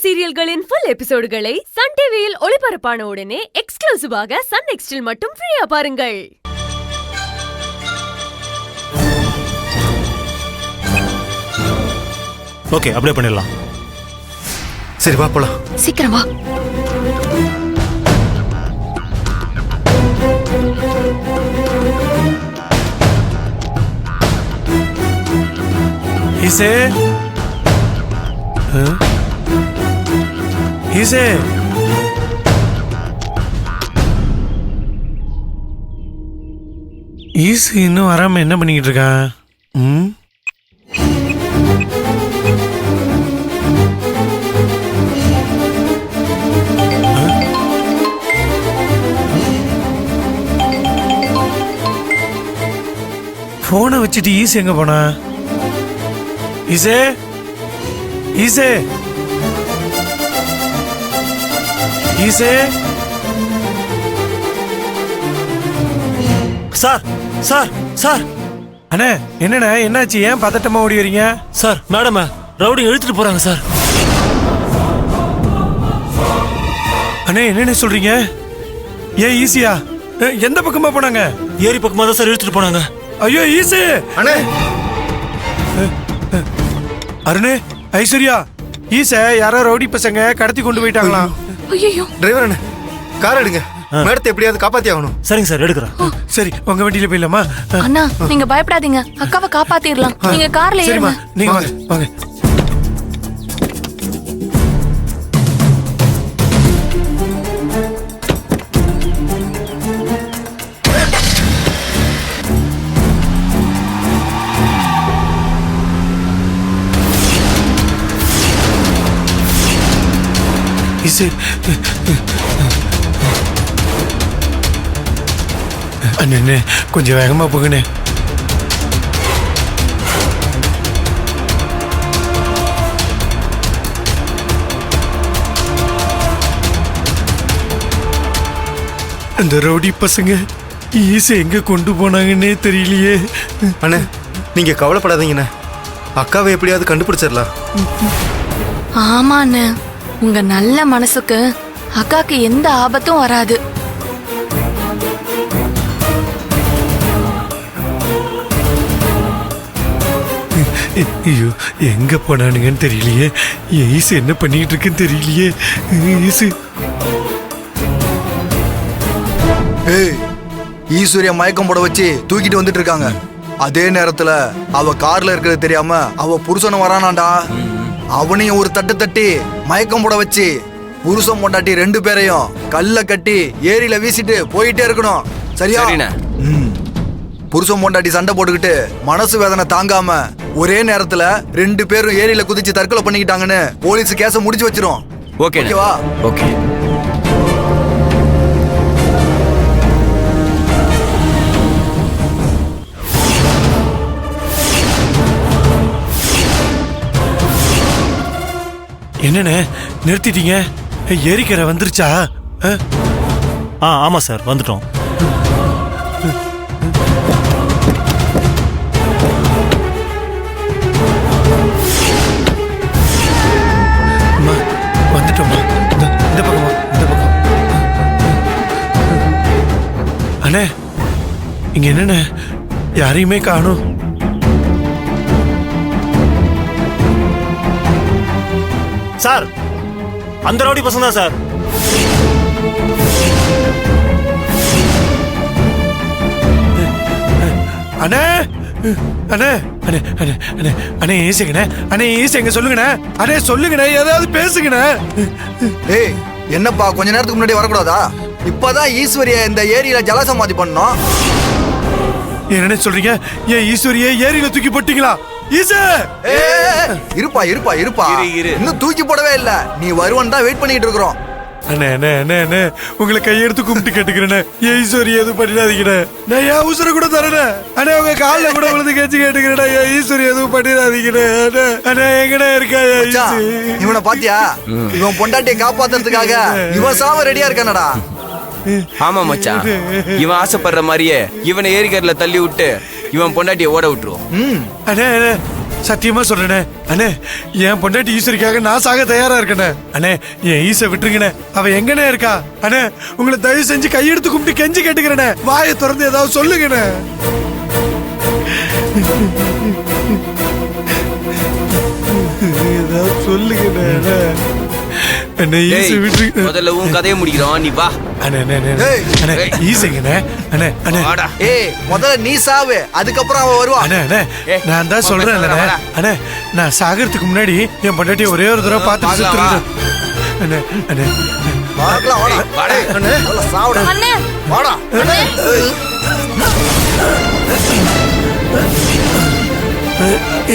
சீரியல்களின் full எபிசோடுகளை Sun டிவியில் ஒளிபரப்பான உடனே எக்ஸ்க்ளூசிவாக சன் நெக்ஸ்டில் மட்டும் ஃப்ரீயா பாருங்கள். ஓகே, அப்படியே பண்ணிடலாம். சரி வா போலாம். சீக்கிரம் வா. ஈசே, ஈசே, ஈசு இன்னும் வராம என்ன பண்ணிக்கிட்டு இருக்கான்? போனை வச்சுட்டு ஈசு எங்க போனா? ஈசே, ஈசே, ஈசே. Sir, sir, sir. அண்ணே, என்னண்ணே, என்னாச்சு? ஏன் பதட்டமா ஓடி வரீங்க? சார், மேடம் ரவுடி இழுத்துட்டு போறாங்க சார். அண்ணே, என்னண்ணே சொல்றீங்க? ஏன் ஈஸியா? எந்த பக்கமா போனாங்க? ஏரி பக்கமா தான் சார் இழுத்துட்டு போனாங்க. ஐயோ ஈஸி அண்ணே, அருணே, ஐஸ்வர்யா, ஈச யாரோ ரவுடி பசங்க கடத்தி கொண்டு போயிட்டாங்களாம். ஐயோ, டிரைவர் அண்ணே, கார் எடுங்க. மேடத்தை எப்படியாவது காப்பாத்தி ஆகணும். சரிங்க சார், எடுக்கிறேன். சரி, உங்க வண்டியில போயிடலாமா? அண்ணா நீங்க பயப்படாதீங்க, அக்காவை காப்பாத்திரலாம். நீங்க கார்ல சரிம்மா, ஏறுங்க. நீங்க வாங்க, வாங்க. அண்ணே, கொஞ்சம் வேகமா போகணே. அந்த ரவுடி பசங்க ஈஸி எங்க கொண்டு போனாங்கன்னே தெரியலையே. அண்ணே, நீங்க கவலைப்படாதீங்கண்ணே, அக்காவை எப்படியாவது கண்டுபிடிச்சிடலாம். ஆமா அண்ணா, உங்க நல்ல மனசுக்கு அக்காக்கு எந்த ஆபத்தும் வராது. ஐயோ, எங்க போனானுங்கன்னு தெரியலையே. ஈசு என்ன பண்ணிட்டு இருக்குன்னு தெரியலையே. ஈசு, ஏய், ஈஸ்வரியா மயக்கம் போட வச்சு தூக்கிட்டு வந்துட்டு இருக்காங்க. அதே நேரத்துல அவ கார்ல இருக்கிறது தெரியாம அவ புருஷனும் வரானாண்டா. அவனையும் ஒரு தட்டு தட்டி மயக்கம் போட வச்சு புருஷன் பொண்டாட்டி 2 பேரையும் கல்ல கட்டி ஏரியில வீசிட்டு போயிட்டே இருக்கணும். சரியா? புருஷன் பொண்டாட்டி சண்டை போட்டுக்கிட்டு மனசு வேதனை தாங்காம ஒரே நேரத்துல 2 பேரும் ஏரியில குதிச்சு தற்கொலை பண்ணிக்கிட்டாங்கன்னு போலீஸ் கேஸ முடிச்சு வச்சிரும். ஓகேவா? ஓகே. என்னண்ணே நிறுத்திட்டீங்க? ஏரிக்கரை வந்துருச்சா? ஆமா சார், வந்துட்டோம். வந்துட்டோமா? இந்த பக்கமா? இந்த பக்கம். அண்ணே, இங்க என்னண்ணே யாரையுமே காணும்? சார், அந்த ரவுடி பசங்க தான் சார். அண்ணே, அண்ணே, அண்ணே, அண்ணே, அண்ணே, அண்ணே, ஈசிங்கண்ணே, அண்ணே, ஈசிங்க, சொல்லுங்கண்ணே, அண்ணே, சொல்லுங்கண்ணே, ஏதாவது பேசுங்கண்ணே. ஏய், என்னப்பா கொஞ்ச நேரத்துக்கு முன்னாடி வரக்கூடாதா? இப்பதான் ஈஸ்வரியா இந்த ஏரியில ஜலசமாதி பண்ணோம். என்னண்ணே சொல்றீங்க? ஏன் ஈஸ்வரியை ஏரியில தூக்கி போட்டீங்களா? ஈசு, இருப்பா இருப்பா இருப்பா, இன்னும் தூக்கி போடவே இல்ல. நீ வருவன் தான் வெயிட் பண்ணிட்டு இருக்கிறோம். அண்ணே, அண்ணே, அண்ணே, அண்ணே, உங்களை கையெடுத்து கும்பிட்டு கேட்டுக்கிறேண்ணே, ஈஸ்வரி எதுவும் பண்ணிடாதீங்கண்ணே. நான் என் உசுர கூட தரேண்ணே. அண்ணே, உங்க காலில் கூட விழுந்து கேச்சு கேட்டுக்கிறேண்ணே. ஈஸ்வரி எதுவும் பண்ணிடாதீங்கண்ணே. அண்ணே, அண்ணே, எங்கண்ணே இருக்கா ஈசு? இவனை பாத்தியா? இவன் பொண்டாட்டியை காப்பாத்துறதுக்காக இவன் சாவ ரெடியா இருக்கானடா. ஆமா மச்சான், இவன் ஆசைப்படுற மாதிரியே இவனை ஏரிக்கரில் தள்ளி விட்டு இவன் பொண்டாட்டியை ஓட விட்டுருவோம். அண்ணே, சத்தியமா சொல்றேனே அண்ணே, என் பொண்டாட்டி ஈஸ்வரிக்காக நான் சாக தயாரா இருக்கேனே. அண்ணே, என் ஈச விட்டுருங்கண்ணே. அவ எங்கண்ணே இருக்கா? அண்ணே, உங்களை தயவு செஞ்சு கையெடுத்து கும்பிட்டு கெஞ்சி கேட்டுக்கிறேனே. வாயை திறந்து ஏதாவது சொல்லுங்கண்ணே. ஏதாவது சொல்லுங்கண்ணே. அண்ணே, ஈச டேய், விட்டுருங்க. முதல்ல உன் கதையை முடிக்கிறோம், நீ வா. அண்ணே, அண்ணே, அண்ணே, ஏய். அண்ணே, ஈசங்கண்ணே. அண்ணே, அண்ணே. வாடா. ஏய் முதல்ல நீ சாவு, அதுக்கப்புறம் அவ வருவா. அண்ணே, அண்ணே, ஏய், நான் தான் சொல்றேன் வாடா, வாடா. அண்ணே, நான் சாகறதுக்கு முன்னாடி என் பொண்டாட்டி ஒரே ஒரு தடவை பார்த்து பார்க்கலாம், சுத்துறேன். அண்ணே, அண்ணே, பார்க்கலாம், வாடா. வாடா. ஏய், அண்ணே, முதல்ல சாவுடா. அண்ணே வாடா. ஏய்.